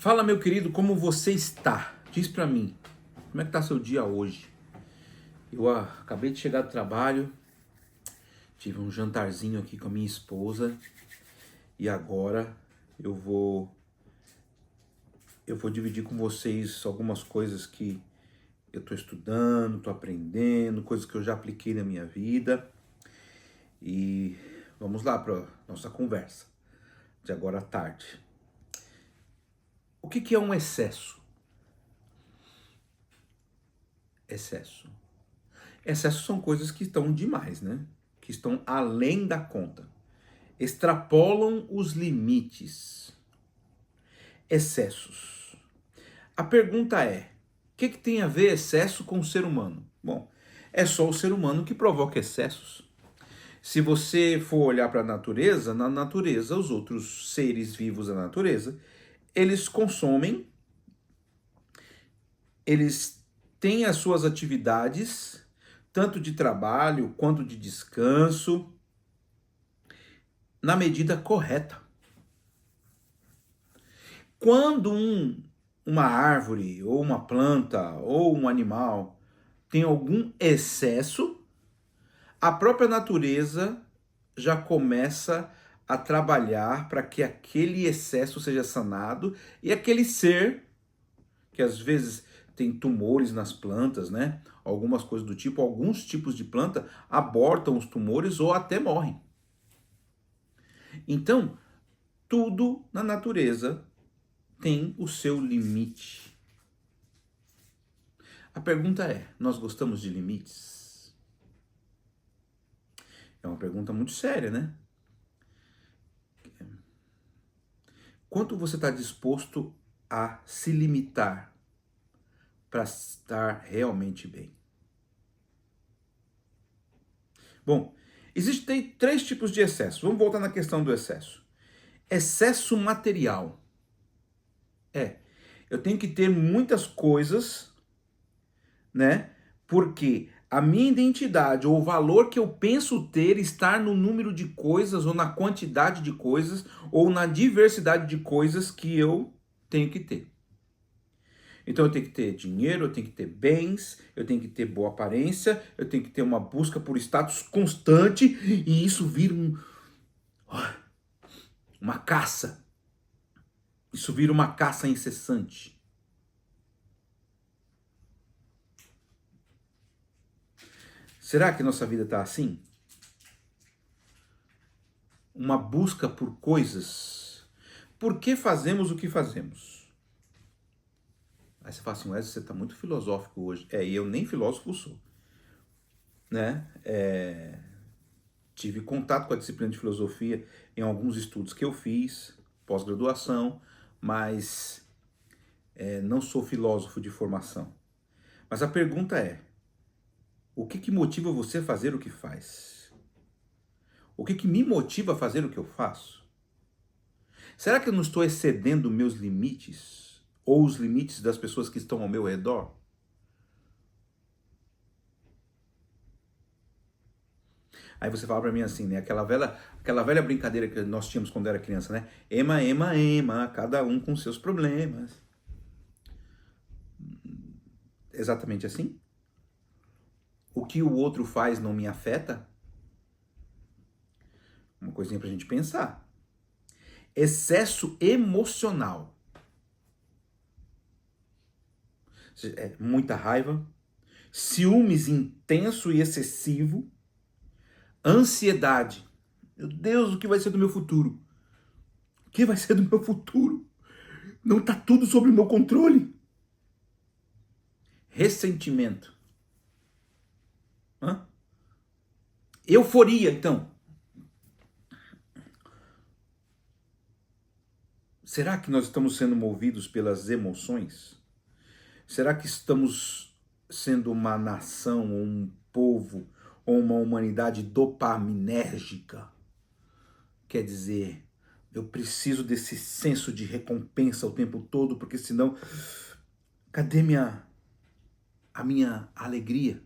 Fala, meu querido, como você está? Diz pra mim, como é que tá seu dia hoje? Eu acabei de chegar do trabalho, tive um jantarzinho aqui com a minha esposa e agora eu vou eu vou dividir com vocês algumas coisas que eu tô estudando, tô aprendendo, coisas que eu já apliquei na minha vida e vamos lá para nossa conversa de agora à tarde. O que é um excesso? Excesso. Excessos são coisas que estão demais, né? Que estão além da conta. Extrapolam os limites. Excessos. A pergunta é: o que tem a ver excesso com o ser humano? Bom, é só o ser humano que provoca excessos. Se você for olhar para a natureza, na natureza, os outros seres vivos da natureza, eles consomem, eles têm as suas atividades, tanto de trabalho quanto de descanso, na medida correta. Quando uma árvore, ou uma planta, ou um animal tem algum excesso, a própria natureza já começa a trabalhar para que aquele excesso seja sanado e aquele ser, que às vezes tem tumores nas plantas, né? Algumas coisas do tipo, alguns tipos de planta abortam os tumores ou até morrem. Então, tudo na natureza tem o seu limite. A pergunta é: nós gostamos de limites? É uma pergunta muito séria, né? Quanto você está disposto a se limitar para estar realmente bem? Bom, existem três tipos de excesso. Vamos voltar na questão do excesso. Excesso material. Eu tenho que ter muitas coisas, né? Porque a minha identidade ou o valor que eu penso ter está no número de coisas ou na quantidade de coisas ou na diversidade de coisas que eu tenho que ter. Então eu tenho que ter dinheiro, eu tenho que ter bens, eu tenho que ter boa aparência, eu tenho que ter uma busca por status constante e isso vira uma caça. Isso vira uma caça incessante. Será que nossa vida está assim? Uma busca por coisas. Por que fazemos o que fazemos? Aí você fala assim, Wesley, você está muito filosófico hoje. E eu nem filósofo sou. Né? Tive contato com a disciplina de filosofia em alguns estudos que eu fiz, pós-graduação, mas não sou filósofo de formação. Mas a pergunta é, o que motiva você a fazer o que faz? O que me motiva a fazer o que eu faço? Será que eu não estou excedendo meus limites? Ou os limites das pessoas que estão ao meu redor? Aí você fala pra mim assim, né? Aquela velha brincadeira que nós tínhamos quando era criança, né? Ema, ema, ema, cada um com seus problemas. Exatamente assim? O que o outro faz não me afeta? Uma coisinha pra gente pensar. Excesso emocional. Muita raiva, ciúmes intenso e excessivo, ansiedade. Meu Deus, o que vai ser do meu futuro? O que vai ser do meu futuro? Não tá tudo sob o meu controle. Ressentimento. Hã? Euforia, então. Será que nós estamos sendo movidos pelas emoções? Será que estamos sendo uma nação, ou um povo, ou uma humanidade dopaminérgica? Quer dizer, eu preciso desse senso de recompensa o tempo todo, porque senão, cadê a minha alegria?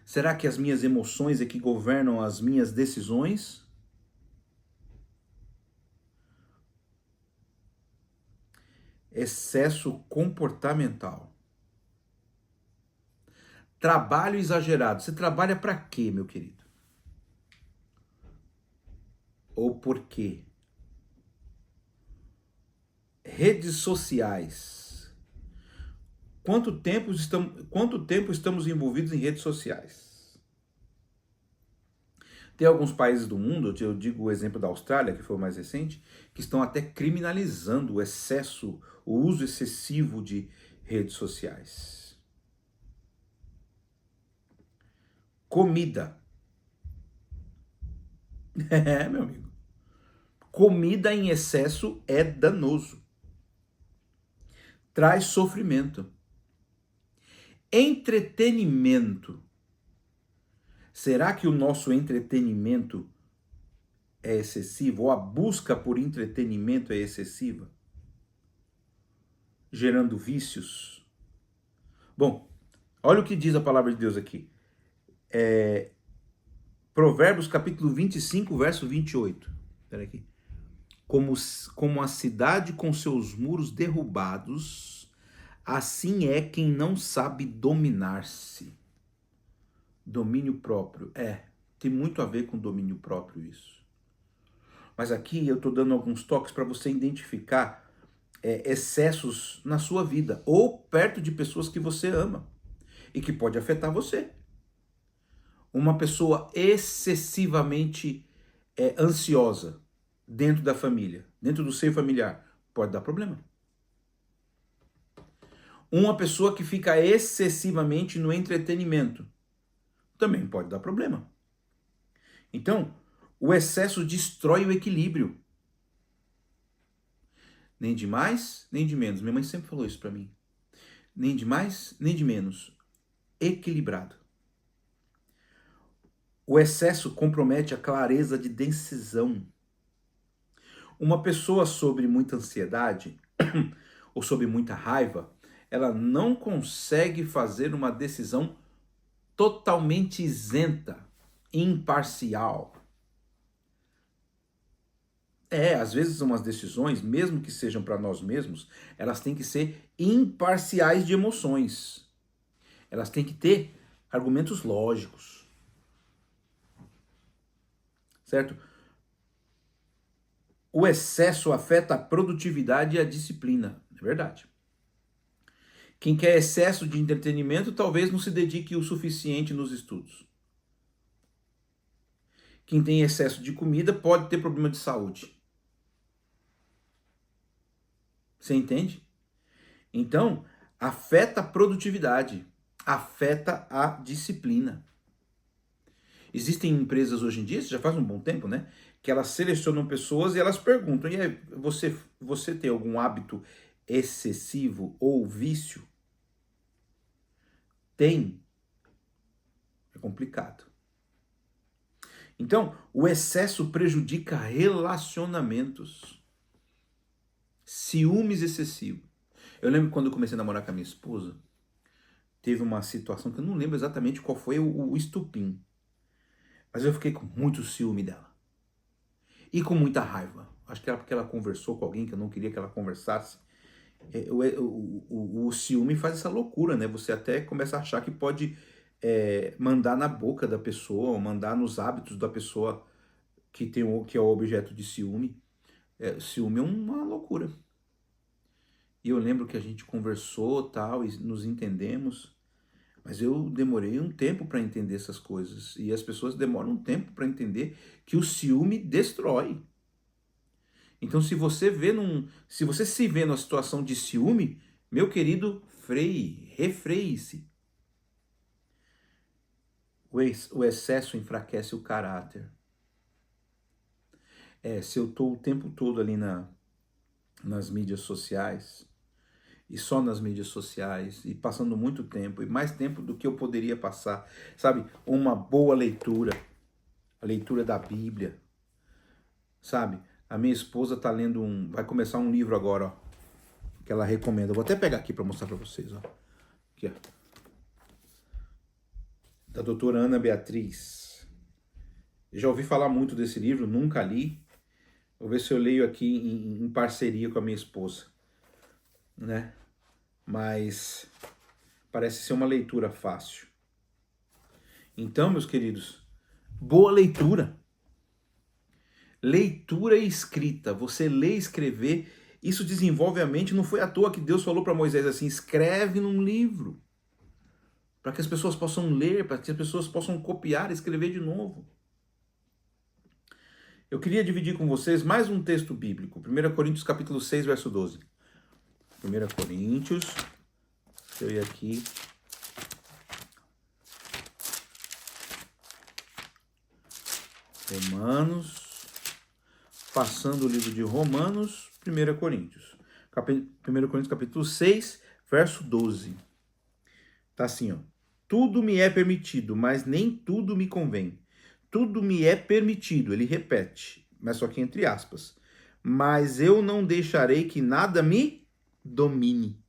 Será que as minhas emoções é que governam as minhas decisões? excesso comportamental. Trabalho exagerado. Você trabalha para quê, meu querido? Ou por quê? Redes sociais. Quanto tempo estamos envolvidos em redes sociais? Tem alguns países do mundo, eu digo o exemplo da Austrália, que foi o mais recente, que estão até criminalizando o excesso, o uso excessivo de redes sociais. Comida. É, meu amigo. Comida em excesso é danoso. Traz sofrimento. Entretenimento. Será que o nosso entretenimento é excessivo? Ou a busca por entretenimento é excessiva? Gerando vícios? Bom, olha o que diz a palavra de Deus aqui. Provérbios capítulo 25, verso 28. Espera aqui. Como a cidade com seus muros derrubados, assim é quem não sabe dominar-se. Domínio próprio. Tem muito a ver com domínio próprio isso. Mas aqui eu estou dando alguns toques para você identificar excessos na sua vida ou perto de pessoas que você ama e que pode afetar você. Uma pessoa excessivamente ansiosa dentro da família, dentro do seio familiar, pode dar problema. Uma pessoa que fica excessivamente no entretenimento também pode dar problema. Então, o excesso destrói o equilíbrio. Nem de mais, nem de menos. Minha mãe sempre falou isso para mim. Nem de mais, nem de menos. Equilibrado. O excesso compromete a clareza de decisão. Uma pessoa sobre muita ansiedade ou sobre muita raiva, ela não consegue fazer uma decisão totalmente isenta, imparcial. Às vezes umas decisões, mesmo que sejam para nós mesmos, elas têm que ser imparciais de emoções. Elas têm que ter argumentos lógicos. Certo? O excesso afeta a produtividade e a disciplina. É verdade. Quem quer excesso de entretenimento talvez não se dedique o suficiente nos estudos. Quem tem excesso de comida pode ter problema de saúde. Você entende? Então, afeta a produtividade, afeta a disciplina. Existem empresas hoje em dia, isso já faz um bom tempo, né? Que elas selecionam pessoas e elas perguntam: e aí, você tem algum hábito excessivo ou vício? Tem. É complicado. Então, o excesso prejudica relacionamentos. Ciúmes excessivo. Eu lembro quando eu comecei a namorar com a minha esposa, teve uma situação que eu não lembro exatamente qual foi o estupim. Mas eu fiquei com muito ciúme dela. E com muita raiva. Acho que era porque ela conversou com alguém que eu não queria que ela conversasse. O ciúme faz essa loucura, né? Você até começa a achar que pode mandar na boca da pessoa, ou mandar nos hábitos da pessoa que é o objeto de ciúme. Ciúme é uma loucura. E eu lembro que a gente conversou tal, e nos entendemos, mas eu demorei um tempo para entender essas coisas. E as pessoas demoram um tempo para entender que o ciúme destrói. Então, se você se vê numa situação de ciúme, meu querido, refreie-se. O excesso enfraquece o caráter. Se eu estou o tempo todo ali nas mídias sociais, e só nas mídias sociais, e passando muito tempo, e mais tempo do que eu poderia passar, sabe? Uma boa leitura, a leitura da Bíblia, sabe? A minha esposa tá lendo vai começar um livro agora, ó, que ela recomenda. Eu vou até pegar aqui para mostrar para vocês, ó. Aqui, ó. Da doutora Ana Beatriz. Já ouvi falar muito desse livro, nunca li. Vou ver se eu leio aqui em parceria com a minha esposa. né? Mas parece ser uma leitura fácil. Então, meus queridos, boa leitura. Leitura e escrita. Você lê e escrever, isso desenvolve a mente. Não foi à toa que Deus falou para Moisés assim: escreve num livro, para que as pessoas possam ler, para que as pessoas possam copiar e escrever de novo. Eu queria dividir com vocês mais um texto bíblico. 1 Coríntios capítulo 6, verso 12. 1 Coríntios, deixa eu ir aqui. Romanos, passando o livro de Romanos, 1 Coríntios. 1 Coríntios capítulo 6, verso 12. Tá assim, ó. Tudo me é permitido, mas nem tudo me convém. Tudo me é permitido, ele repete, mas só que entre aspas. Mas eu não deixarei que nada me domine.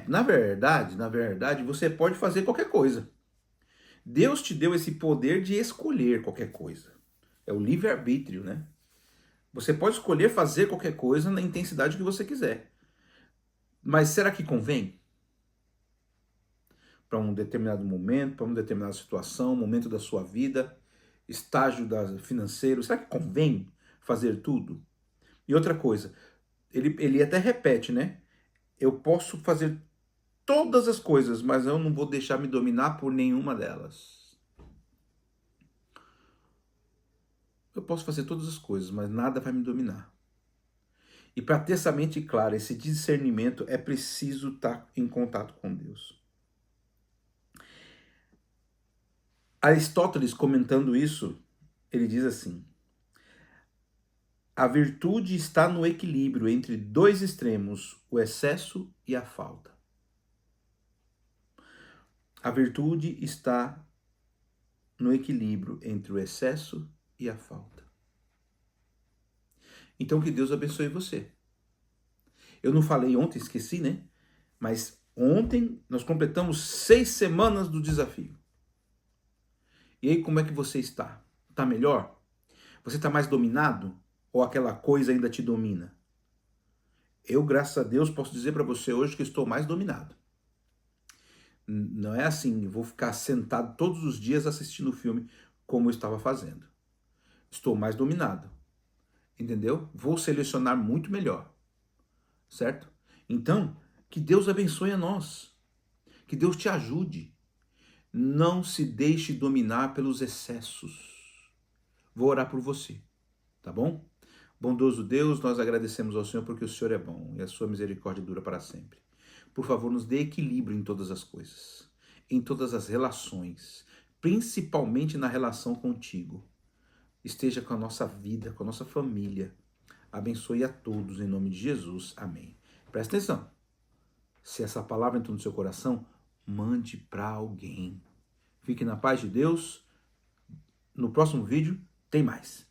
Na verdade, você pode fazer qualquer coisa. Deus te deu esse poder de escolher qualquer coisa. É o livre-arbítrio, né? Você pode escolher fazer qualquer coisa na intensidade que você quiser. Mas será que convém? Para um determinado momento, para uma determinada situação, momento da sua vida, estágio financeiro, será que convém fazer tudo? E outra coisa, ele até repete, né? Eu posso fazer todas as coisas, mas eu não vou deixar me dominar por nenhuma delas. Eu posso fazer todas as coisas, mas nada vai me dominar. E para ter essa mente clara, esse discernimento, é preciso estar em contato com Deus. Aristóteles, comentando isso, ele diz assim: a virtude está no equilíbrio entre dois extremos, o excesso e a falta. A virtude está no equilíbrio entre o excesso e a falta. Então que Deus abençoe você. Eu não falei ontem, esqueci, né? Mas ontem nós completamos 6 semanas do desafio. E aí, como é que você está? Está melhor? Você está mais dominado? Ou aquela coisa ainda te domina? Eu, graças a Deus, posso dizer para você hoje que estou mais dominado. Não é assim, vou ficar sentado todos os dias assistindo o filme como eu estava fazendo. Estou mais dominado. Entendeu? Vou selecionar muito melhor. Certo? Então, que Deus abençoe a nós. Que Deus te ajude. Não se deixe dominar pelos excessos. Vou orar por você. Tá bom? Bondoso Deus, nós agradecemos ao Senhor porque o Senhor é bom e a sua misericórdia dura para sempre. Por favor, nos dê equilíbrio em todas as coisas, em todas as relações, principalmente na relação contigo. Esteja com a nossa vida, com a nossa família. Abençoe a todos em nome de Jesus. Amém. Presta atenção. Se essa palavra entrou no seu coração, mande para alguém. Fique na paz de Deus. No próximo vídeo tem mais.